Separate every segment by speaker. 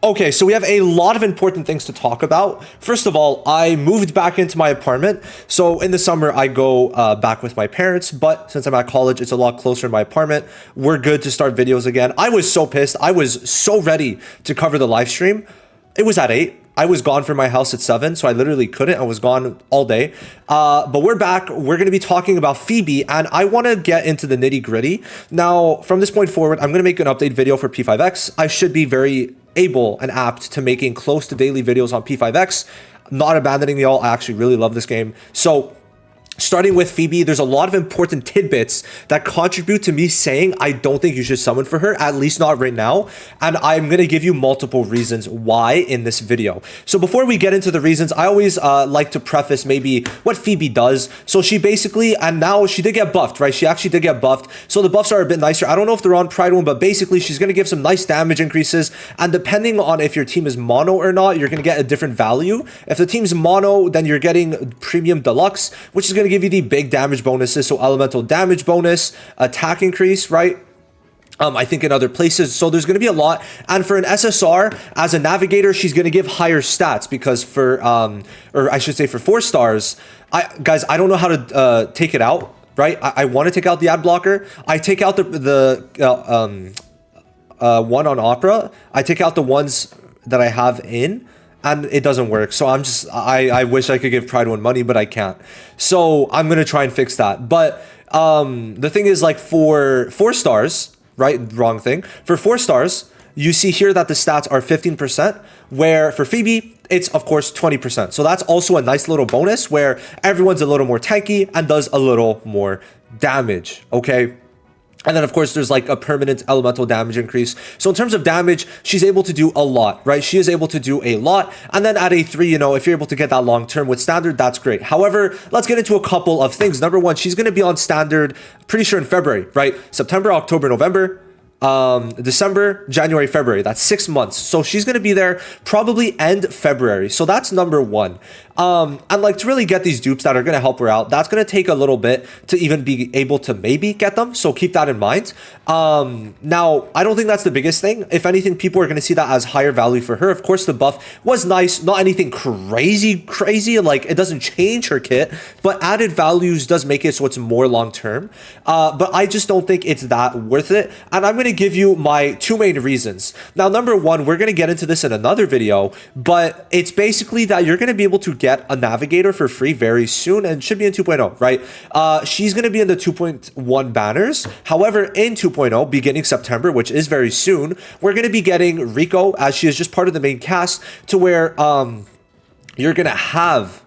Speaker 1: Okay, so we have a lot of important things to talk about. First of all, I moved back into my apartment. So in the summer, I go back with my parents, but since I'm at college, it's a lot closer in my apartment. We're good to start videos again. I was so pissed. I was so ready to cover the live stream. It was at 8. I was gone from my house at 7, so I literally couldn't. I was gone all day. But we're back. We're going to be talking about Phoebe, and I want to get into the nitty gritty. Now, from this point forward, I'm going to make an update video for P5X. I should be very able and apt to making close to daily videos on P5X. Not abandoning y'all. I actually really love this game. So starting with Phoebe, there's a lot of important tidbits that contribute to me saying I don't think you should summon for her, at least not right now. And I'm going to give you multiple reasons why in this video. So before we get into the reasons, I always like to preface maybe what Phoebe does. So she basically, and now she did get buffed, right? She actually did get buffed. So the buffs are a bit nicer. I don't know if they're on Pride 1, but basically she's going to give some nice damage increases. And depending on if your team is mono or not, you're going to get a different value. If the team's mono, then you're getting premium deluxe, which is going to give you the big damage bonuses. So elemental damage bonus, attack increase, right? I think in other places. So there's going to be a lot. And for an SSR, as a navigator, she's going to give higher stats because for, or I should say for 4 stars, guys, I don't know how to take it out, right? I want to take out the ad blocker. I take out the one on Opera. I take out the ones that I have in, and it doesn't work. So I wish I could give Pride 1 money, but I can't. So I'm going to try and fix that. But the thing is, like, for 4 stars, right? Wrong thing. For 4 stars, you see here that the stats are 15%, where for Phoebe, it's of course 20%. So that's also a nice little bonus where everyone's a little more tanky and does a little more damage, okay? And then, of course, there's like a permanent elemental damage increase. So in terms of damage, she's able to do a lot, right? She is able to do a lot. And then at a 3, you know, if you're able to get that long term with standard, that's great. However, let's get into a couple of things. Number one, she's going to be on standard pretty sure in February, right? September, October, November, December, January, February. That's 6 months. So she's going to be there probably end February. So that's number one. And like to really get these dupes that are going to help her out, that's going to take a little bit to even be able to maybe get them. So keep that in mind. Now, I don't think that's the biggest thing. If anything, people are going to see that as higher value for her. Of course, the buff was nice. Not anything crazy. Like it doesn't change her kit, but added values does make it so it's more long-term. But I just don't think it's that worth it. And I'm going to give you my 2 main reasons. Now, number one, we're going to get into this in another video, but it's basically that you're going to be able to get a navigator for free very soon, and should be in 2.0, right? She's going to be in the 2.1 banners. However, in 2.0, beginning September, which is very soon, we're going to be getting Rico, as she is just part of the main cast, to where you're going to have,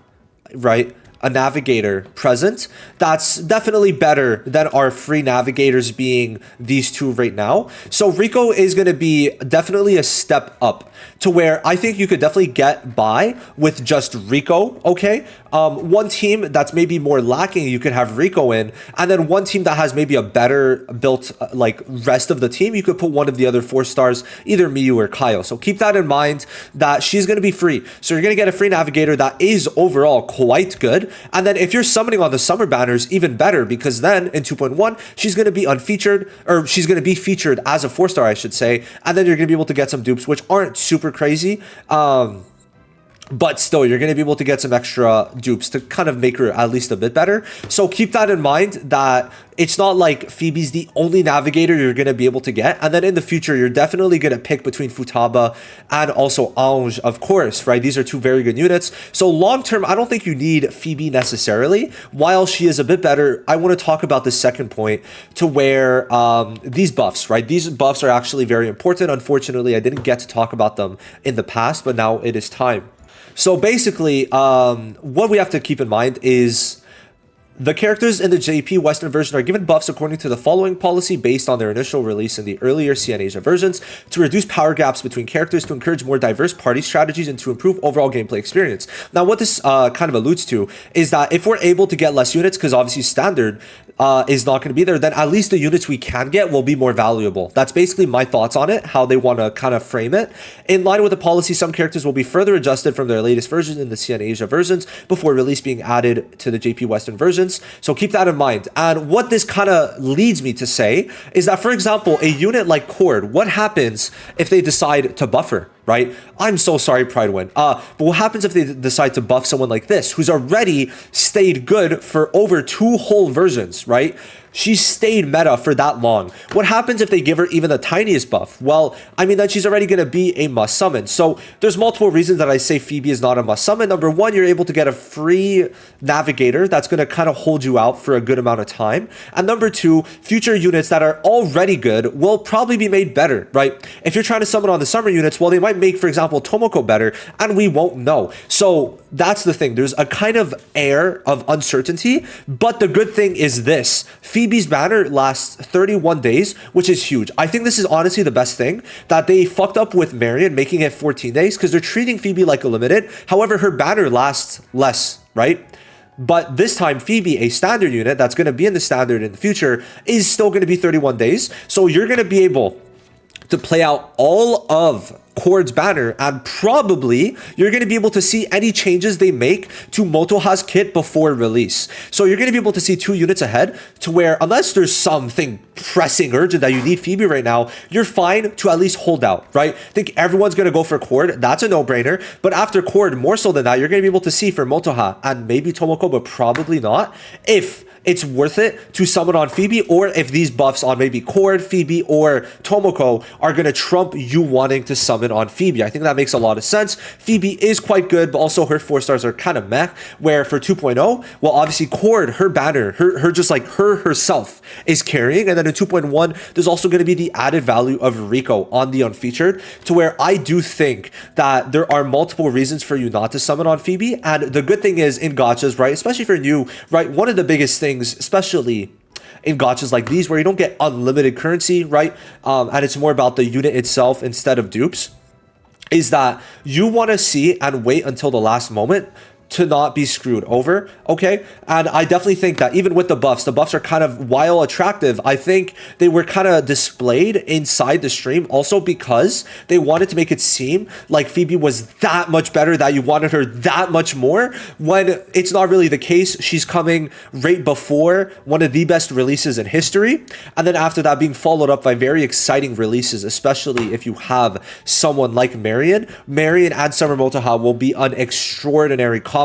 Speaker 1: right, a navigator present. That's definitely better than our free navigators being these 2 right now. So Rico is going to be definitely a step up to where I think you could definitely get by with just Rico, okay? One team that's maybe more lacking, you could have Rico in, and then one team that has maybe a better built like rest of the team, you could put one of the other 4 stars, either Miyu or Kaio. So keep that in mind that she's going to be free. So you're going to get a free navigator that is overall quite good. And then if you're summoning on the summer banners, even better, because then in 2.1, she's going to be unfeatured, or she's going to be featured as a 4-star, I should say. And then you're going to be able to get some dupes, which aren't super crazy. But still, you're going to be able to get some extra dupes to kind of make her at least a bit better. So keep that in mind, that it's not like Phoebe's the only navigator you're going to be able to get. And then in the future, you're definitely going to pick between Futaba and also Ange, of course, right? These are 2 very good units. So long term, I don't think you need Phoebe necessarily. While she is a bit better, I want to talk about the second point to where these buffs, right? These buffs are actually very important. Unfortunately, I didn't get to talk about them in the past, but now it is time. So basically, what we have to keep in mind is the characters in the JP Western version are given buffs according to the following policy based on their initial release in the earlier CN Asia versions to reduce power gaps between characters, to encourage more diverse party strategies, and to improve overall gameplay experience. Now, what this kind of alludes to is that if we're able to get less units, because obviously standard is not going to be there, then at least the units we can get will be more valuable. That's basically my thoughts on it, how they want to kind of frame it. In line with the policy, some characters will be further adjusted from their latest versions in the CN Asia versions before release being added to the JP Western versions. So keep that in mind. And what this kind of leads me to say is that, for example, a unit like Cord, what happens if they decide to buff her? right? I'm so sorry, Pride Win. But what happens if they decide to buff someone like this, who's already stayed good for over 2 whole versions, right? She stayed meta for that long. What happens if they give her even the tiniest buff? Well, I mean, then she's already going to be a must summon. So there's multiple reasons that I say Phoebe is not a must summon. Number one, you're able to get a free navigator that's going to kind of hold you out for a good amount of time. And number two, future units that are already good will probably be made better, right? If you're trying to summon on the summer units, well, they might make, for example, Tomoko better, and we won't know. So that's the thing. There's a kind of air of uncertainty, but the good thing is this. Phoebe's banner lasts 31 days, which is huge. I think this is honestly the best thing, that they fucked up with Marion, making it 14 days, because they're treating Phoebe like a limited. However, her banner lasts less, right? But this time, Phoebe, a standard unit that's going to be in the standard in the future, is still going to be 31 days. So you're going to be able to play out all of Cord's banner, and probably you're going to be able to see any changes they make to Motoha's kit before release. So you're going to be able to see 2 units ahead, to where unless there's something pressing urgent that you need Phoebe right now, you're fine to at least hold out, right? I think everyone's going to go for Cord. That's a no-brainer. But after Cord, more so than that, you're going to be able to see for Motoha and maybe Tomoko, but probably not, if it's worth it to summon on Phoebe, or if these buffs on maybe Cord, Phoebe, or Tomoko are going to trump you wanting to summon on Phoebe. I think that makes a lot of sense. Phoebe is quite good, but also her 4 stars are kind of meh, where for 2.0, well, obviously Cord, her banner, her just like herself is carrying, and then in 2.1, there's also going to be the added value of Rico on the unfeatured, to where I do think that there are multiple reasons for you not to summon on Phoebe, and the good thing is in gachas, right, especially for new, right, one of the biggest things, especially in gachas like these where you don't get unlimited currency, right? And it's more about the unit itself instead of dupes, is that you want to see and wait until the last moment to not be screwed over, okay? And I definitely think that even with the buffs are kind of, while attractive, I think they were kind of displayed inside the stream also because they wanted to make it seem like Phoebe was that much better, that you wanted her that much more, when it's not really the case. She's coming right before one of the best releases in history, and then after that being followed up by very exciting releases, especially if you have someone like Marion and Summer Motoha will be an extraordinary combo.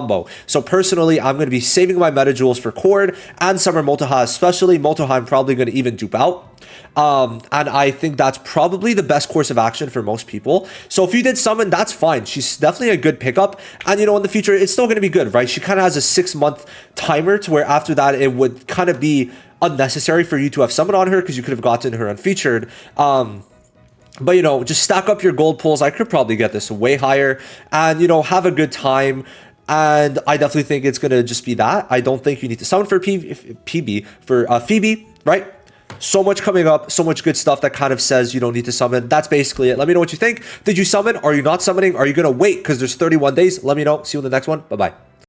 Speaker 1: So personally, I'm going to be saving my meta jewels for Cord and Summer Motoha, especially Motoha. I'm probably going to even dupe out. And I think that's probably the best course of action for most people. So if you did summon, that's fine. She's definitely a good pickup. And you know, in the future, it's still going to be good, right? She kind of has a 6-month timer, to where after that, it would kind of be unnecessary for you to have summoned on her, because you could have gotten her unfeatured. But, you know, just stack up your gold pools. I could probably get this way higher and, you know, have a good time. And I definitely think it's going to just be that. I don't think you need to summon for Phoebe, right? So much coming up, so much good stuff that kind of says you don't need to summon. That's basically it. Let me know what you think. Did you summon? Are you not summoning? Are you going to wait because there's 31 days? Let me know. See you in the next one. Bye-bye.